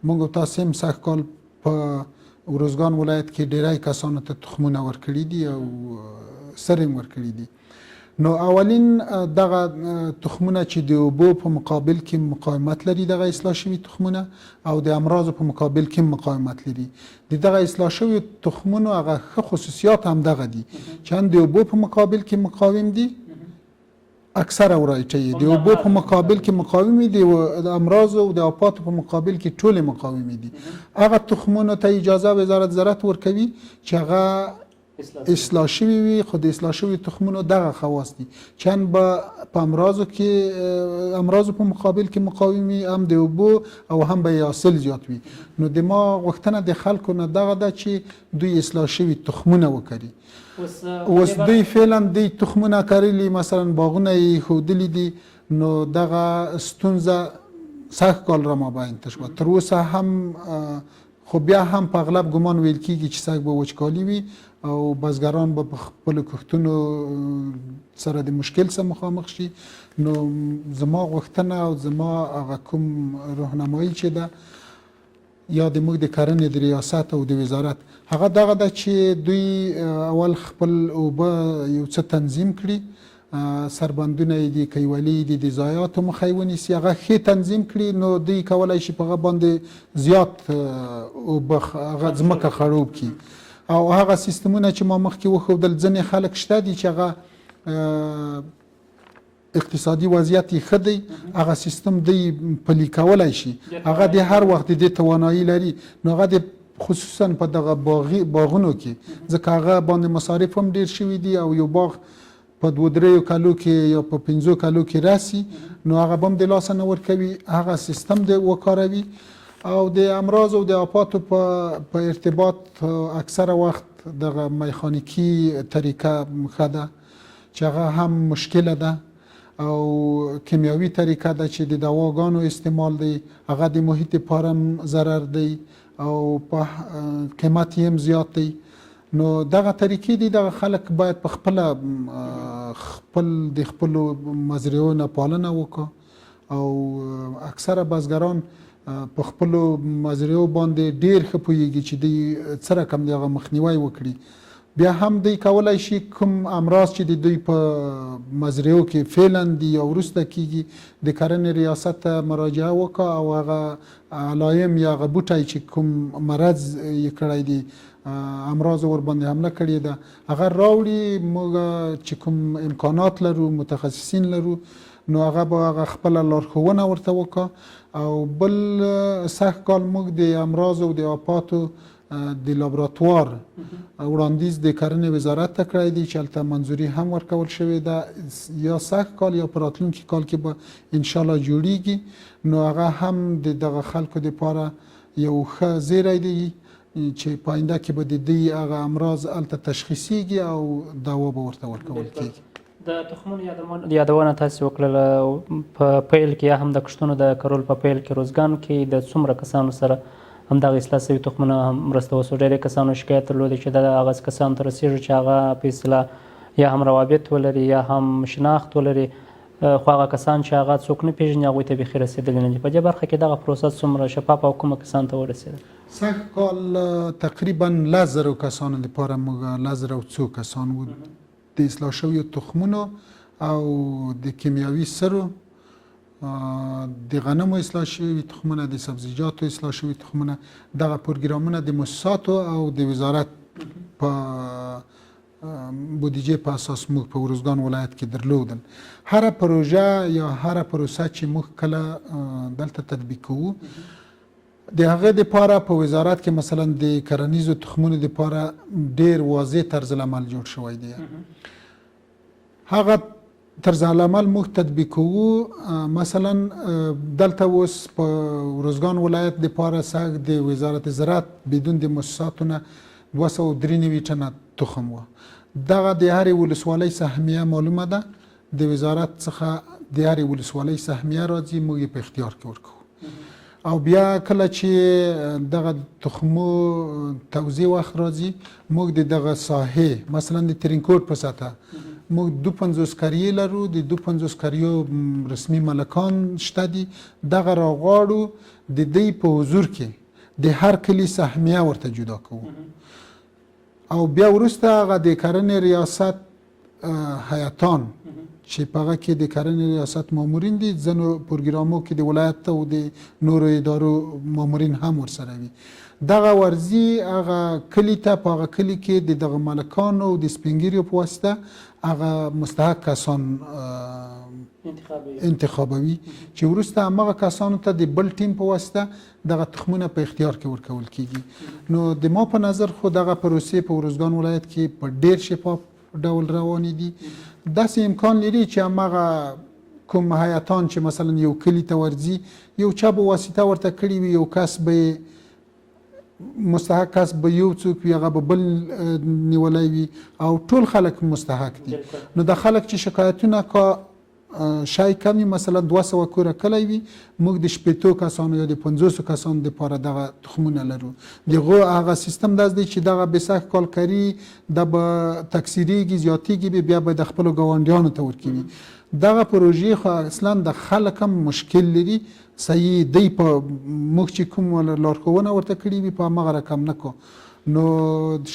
موږ تاسې هم سږ کال په ارزګان ولایت کې ډیری کسانو ته تخمونه ورکړي دي او سر یې ورکړي دي نو اولین دغه تخمونه چې د اوبو په مقابل کې مقاومت لري دغه اصلاح شوي تخمونه او د امراضو په مقابل کې مقاومت لري د دغه اصلاح شوي تخمونو هغه ښه خصوصیات هم دغه دي چې هم د اوبو په مقابل کې مقاوم دي اکثره ورایټۍ د اوبو په مقابل کې مقاومې دي او د امراض او د آفاتو په مقابل کې ټولې مقاومې دي. هغه تخمونو ته اجازه وزارت زراعت ورکوي چې هغه اصلاح شوي وي، خو د اصلاح شوي تخمونو دغه خواص دي چند به په امراضو په مقابل کې مقاومي، هم د اوبو او هم به یې حاصل زیات وي. نو د ما غوښتنه د خلکو نه دغه ده چې دوی اصلاح شوي تخمونه وکري. اوس دوی فعلا دوی تخمونه کرلي، مثلا باغونه یې ښودلي دي، نو دغه ستونزه سږ کال را مابین ته شوه. تر اوسه هم خو بیا هم په اغلب ګمان ویل کېږي چې سږ به وچکالي وي او بزګران به په خپلو کښتونو سره د مشکل سره مخامخ شي. نو زما غوښتنه او زما هغه کوم راهنمایي چې ده یا د موږ د کرنې د ریاست او د وزارت هغه دغه ده چې دوی اول خپل اوبه یو څه تنظیم کړي، سربندونه یې دي، کیولي دي، د ضایعاتو مخه یې ونیسي، هغه ښې تنظیم کړي. نو دوی کولی شي په هغه باندې زیات اوبه هغه ځمکه خړوب کړي. او هغه سیستمونه چې ما مخکې وښودل ځینې خلک شته دي چې هغه اقتصادي وضعیت یې ښه دی، هغه سیستم دوی پلي کولی شي، هغه د هر وخت د دې توانایي لري. نو هغه د خصوصا په دغه باغونو کې ځکه هغه باندې مصارف هم ډېر شوي دي او یو باغ په 2-3 کالو کې یا په 5 کالو کې راسي، نو هغه به هم د لاسه نه ورکوي، هغه سیستم د وکاروي. او د امراض او د آفاتو په ارتباط اکثره وخت دغه میخانیکی طریقه ښه ده چې هغه هم مشکله ده، او کیمیاوي طریقه ده چې د دواګانو استعمال دی، هغه د محیط لپاره هم ضرر دی او په قیمت یې هم زیات دی. نو دغه طریقې دي، دغه خلک باید په خپله د خپلو مزرعو نه پالنه وکړي او اکثره بزګران په خپلو مزرعو باندې ډېر ښه پوهېږي چې دوی څه رقم د هغه مخنیوی وکړي. بیا هم دوی کولی شي کوم امراض چې د دوی په مزرعو کې فعلا دي یا وروسته کېږي د کرنې ریاست ته مراجعه وکړه او هغه علایم یا هغه بوټی چې کوم مرض یې کړی دی، امراض ورباندې حمله کړې ده، هغه راوړي. موږ چې کوم امکانات لرو، متخصصین لرو، نو هغه به هغه خپله لارښوونه ورته وکړه. او بل سږ کال موږ د امراض او د آفاتو د لابراتوار وړاندیز د کرنې وزارت ته کړی دی چې هلته منظوري هم ورکول شوې ده، یا سږ کال یا په راتلونکي کال کې به انشاءالله جوړیږي. نو هغه هم د دغه خلکو دپاره یو ښه زیری دی چې په آینده کې به د دوی هغه امراض هلته تشخیصیږي او دوا به ورته ورکول کېږي.
د تخمونو یادونه تاسې وکړله په پیل کې یا هم د کښتونو د کرلو په پیل کې روزګان کې د څومره کسانو سره همدغه اصلاح شوي تخمونه هم مرسته وسوه؟ ډېری کسانو شکایت درلودی چې د هغه کسانو ته رسېږي چې هغه په اصطلاح یا هم روابط ولري یا هم شناخت ولري، خو هغه کسان چې هغه څوک نه پېژني هغوی ته بیخي رسېدلي نه دي. په دې برخه کې دغه پروسه څومره شفافه او کومه کسانو ته ورسېده؟
سږ کال تقریبا 10,000 کسانو لپاره موږ 10,000 کسان وو د اصلاح شویو تخمونو او د کیمیاوي سرو، د غنمو اصلاح شوي تخمونه، د سبزیجاتو اصلاح شوي تخمونه. دغه پروګرامونه د مؤسساتو او د وزارت په بودیجې په اساس موږ په روزګان ولایت کې درلودل. هره پروژه یا هره پروسه چې موږ کله دلته تطبیق کوو د هغه دپاره په وزارت کې مثلا د کرنیزو تخمونو دپاره ډېر واضح طرز العمل جوړ شوی دی. هغه طرز العمل موږ تطبیق کوو. مثلا دلته اوس په روزګان ولایت دپاره سږ د وزارت زراعت بدون د مؤسساتو نه 293 ټنه تخم و. دغه د هرې ولسوالۍ سهمیه معلومه ده، د وزارت څخه د هرې ولسوالۍ سهمیه راځي، موږ یې په اختیار کې ورکوو. او بیا کله چې دغه تخمو توزیع وخت راځي، موږ د دغه ساحې مثلا د ترینکوټ په سطحه موږ 52 کریې لرو، د 52 کریو رسمي ملکان شته دي. دغه راغواړو د دوی په حضور کې د هر کلي سهمیه ورته جدا کوو او بیا وروسته هغه د کرنې ریاست هیاتان چې په هغه کې د کرنې ریاست مامورین دي، ځینو پروګرامو کې د ولایت او د نورو ادارو مامورین هم ورسره وي. دغه ورزي هغه کلي ته په هغه کلي کې د دغه مالکانو او د سپینګیریو په واسطه هغه مستحق کسان انتخابوي چې وروسته همغه کسانو ته د بل ټیم په واسطه دغه تخمونه په اختیار کې ورکول کیږي. نو د ما په نظر خو دغه پروسې په ارزګان ولایت کې په ډیر شفاف ډول روانې دي. داسې امکان لري چې همغه کوم هیاتان چې مثلا یو کلي ته ورځي، یو چا به واسطه ورته کړې وي، یو کس به مستحق کس به یو څوک وي، هغه به بل نیولی وي او ټول خلک مستحق دي. نو د خلک چې شکایتونه شای کمی مثلا 200 کوره کلی وي، موږ د 80 کسانو یا د 50 کسانو دپاره دغه تخمونه لرو. دغه هغه سیستم داس دی چې دغه بسخ کالکري د به تکثیریږي زیاتیږي، بیا به د خپلو ګاونډیانو ته ورکوي. دغه پروژې خو اصلا د خلک هم مشکل لري، صحیح دی په موږ چې کوم لارښوونه ورته کړي وي په همغه رقم نه کو. نو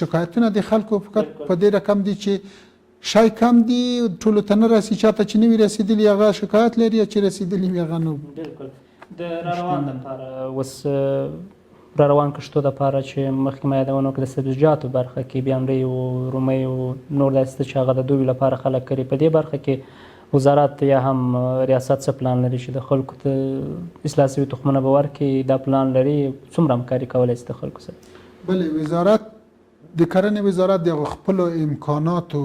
شکایتونه د خلکو فقط په دې رقم دي چې شای کم دي، ټولو ته نه رسي، چاته چې نه وي رسېدلي هغه شکایت لري، چې رسېدلي وي هغه نه.
بالکل. د راروان دپاره اوس راروان کښتو دپاره چې مخکې ما یادونه وکړه د سبزیجاتو برخه کې بینډۍ او رومۍ او نور داسې څه چې هغه د دوبي لپاره خلک کري، په دې برخه کې وزارت یا هم ریاست څه پلان لري چې د خلکو ته اصلاح شوي تخمونه به ورکړي؟ دا پلان لري؟ څومره همکاري کولی شي د خلکو سره؟
بلې، وزارت د کرنې وزارت د خپلو امکاناتو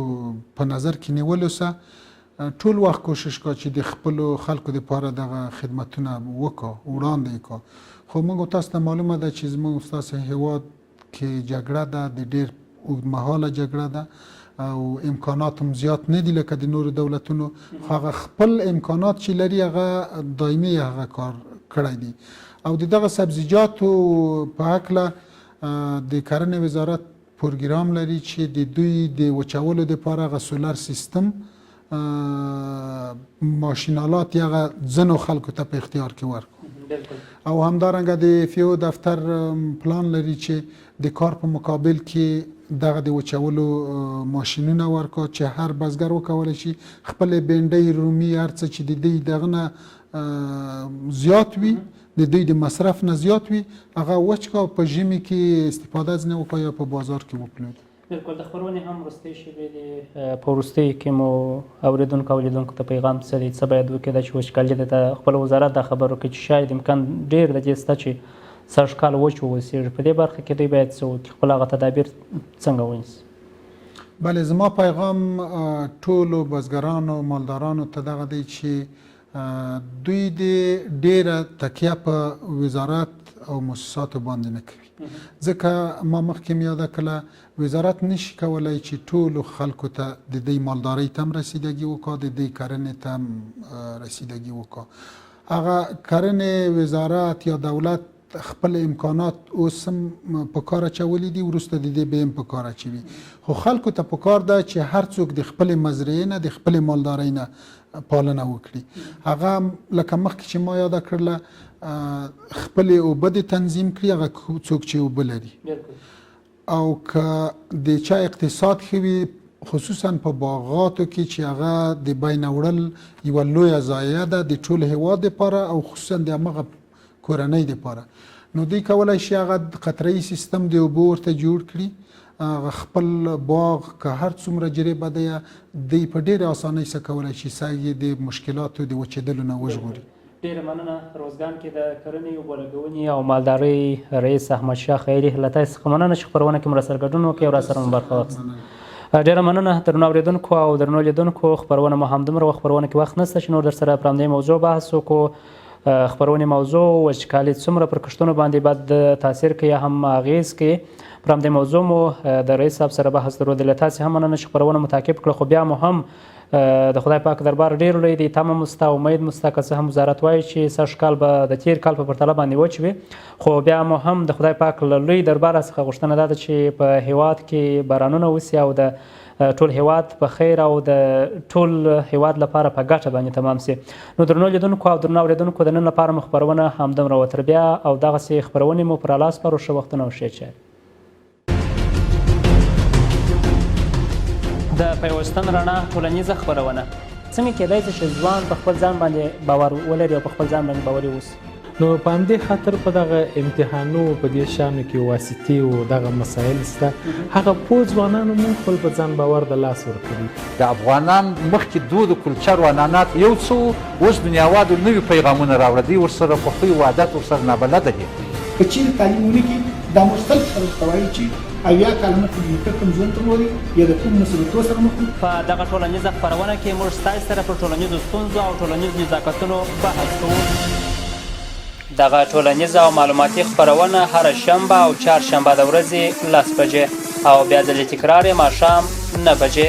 په نظر کې نیولو سره ټول وخت کوشش کوي چې د خپلو خلکو دپاره دغه خدمتونه وکړو، وړاندې کړو. خو موږ تاسو ته معلومه ده چې زموږ ستاسو هیواد کې جګړه ده، د ډېر اوږدمهاله جګړه ده او امکانات هم زیات نه دي لکه د نورو دولتونو. هغه خپل امکانات چې لري هغه دایمي هغه کار کړی دي. او د دغه سبزیجاتو په هکله د کرنې وزارت پروګرام لري چې د دوی د وچولو دپاره هغه سولر سیستم ماشینالات هغه ځینو خلکو ته په اختیار کې ورکړو. او همدارنګه د فیو دفتر پلان لري چې د کار په مقابل کې دغه د وچولو ماشینونه ورکړو چې هر بزګر وکولی شي خپل بینډۍ، رومي، هر څه چې د دوی دغه نه زیات وي، د دوی د مصرف نه زیات وي، هغه وچ کړو، په ژمي کې استفاده ځنې وکړو یا په بازار کې وپلورو.
بالکل. د خپرونې هم وروستۍ شېبې دي، په وروستیو کې مو اورېدونکو او لیدونکو ته پیغام څه دی؟ څه باید وکړي؟ دا چې وچکالي ده، خپل وزارت دا خبر وکړي چې شاید امکان ډېر د دې شته چې سږ کال وچ واوسېږي، په دې برخه کې دوی باید څه وکړي؟ خپل هغه تدابیر څنګه ونیسي؟
بله، زما پیغام ټولو بزګرانو مالدارانو ته دغه دی چې دوی د ډیره تکیه په وزارت او مؤسساتو باندې نه کوي، ځکه ما مخکې مې یاده کړه وزارت نشي کولی چې ټولو خلکو ته د دوی مالدارۍ ته هم رسیدګي وکړي، د دوی کرنې ته هم رسیدګي وکړي. هغه کرنې وزارت یا دولت خپل امکانات اوس هم په کار اچولي دي، وروسته د دې به هم په کار اچوي. خو خلکو ته په کار ده چې هر څوک د خپلې مزرعې نه، د خپلې مالدارۍ نه پالنه وکړي. هغه لکه مخکې چې ما یاده کړله خپلې اوبه د تنظیم کړي، هغه څوک چې اوبه لري. او که د چا اقتصاد ښه وي، خصوصا په باغاتو کې چې هغه د بین وړل یوه لویه ضایعه ده د ټول هیواد دپاره او خصوصا د همغه کورنۍ دپاره، نو دوی کولی شي هغه قطره‌ایي سیستم د اوبو ورته جوړ کړي. هغه خپل باغ که هر څومره جریبه دی، دوی په ډېرې اسانۍ سره کولی شي سږ یې د مشکلاتو د وچېدلو نه وژغوري.
ډېره مننه. روزګان کې د کرنې، اوبهلګونې او مالدارۍ رئیس احمدشاه خیري، له تاسې څخه مننه چې خپرونه کې مو راسره ګډون وکړئ او راسره مو برخه واخیسته. ډېره مننه درنو اورېدونکو او درنو لیدونکو. خپرونه مو همدومره وه، خپرونه کې وخت نشته چې نور درسره پر همدې موضوع بحث وکړو. خپرونې موضوع وچکالي څومره پر کښتونو باندې بد تاثیر کوي یا هم اغېز کوي، پر همدې موضوع مو د رئیس صاحب سره بحث درلود. له تاسې هم مننه چې خپرونه مو تعقیب کړه. خو بیا مو هم د خدای پاک دربار ډېر لوی دی، تمه مو شته، امید مو شته، که څه هم وزارت وایي چې سږ کال به د تېر کال په پرتله باندې وچ وي، خو بیا مو هم د خدای پاک له لوی درباره څخه غوښتنه دا ده چې په هیواد کې بارانونه وسي او د ټول هیواد په خیر او د ټول هیواد لپاره په ګټه باندې تمام سي. نو درنو لیدونکو او درنو اورېدونکو، د نن لپاره مو خپرونه همدومره وه. تر بیا او دغسې خپرونې مو پر الله سپارو. ښه وختونه او ښې چارې. د پیوستون رڼا ټولنیزه خپرونه څنګه کېدای شي چې ځوان په خپل ځان باندې باور ولري او په خپل ځان باندې باوري اوسي؟
نو په همدې خاطر په دغه امتحانو په دې شیانو کې واسطې او دغه مسایل شته. هغه پوه ځوانانو مونږ خپل په ځان باور د لاس ورکړي.
د افغانان مخکې دود کلچر و عنعنات یو څه اوس دنیاوالو نوي پیغامونه راوړه. دوی ورسره پخوی و عادت ورسره نابلده دي.
که چیرې تعلیم ونه کړي دا مختلف خلک ته وایي چې اویا کاله مخکې د نیکه کوم ژوند تېرولي یا د کوم مصیبتو سره مخ وي.
په دغه ټولنیزه خپرونه کې موږ ستاسو سره پر ټولنیزو ستونزو او ټولنیزو نزاکتونو بحث کوو. دغه ټولنیزه او معلوماتي خپرونه هره شنبه او چهارشنبه د ورځې 10 بجې او بیا ځلې تکرار یې ماښام 9 بجې.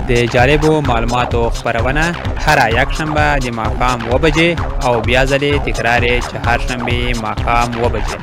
د جالبو معلوماتو خپرونه هره یکشنبه د ماښام 7 بجې او بیا ځلې تکرار یې چهارشنبې ماښام 7 بجې.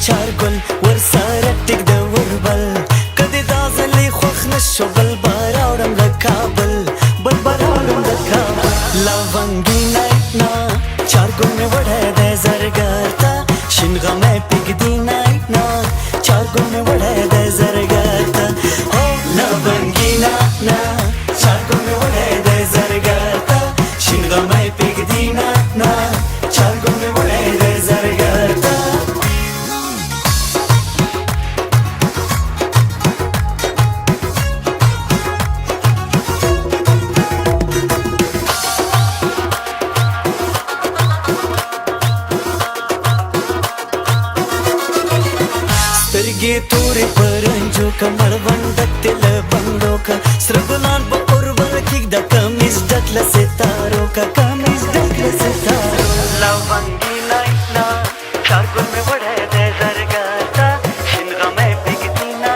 چارګل ور سره ټیک د وربل کدی دا ځلې خوښ نشو بل باراوړم د کابل بل باراوړم د کابل لونګي نه چارګل مې وړه د زرګرتا شینغه مې پګدی نه چارګل مې وړه د زرګرتا او لونګي نه چارګل مې وړه د زرګرتا شینغه مې پګدی نه چارګل مې وړه د زرګرتا سترګې تورې پرنجو کمر وندک تل بندو کا سرګلان په اوربل کې د کمیز ډکله ستارو کا کمیز ډکله ستارو لونګي نه چارګل مې وړه د زرګرتا شینغه مې پګدی نه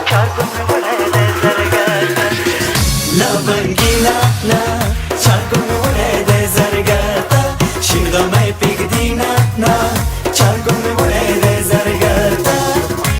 چارګل مې وړه د زرګرتا لونګي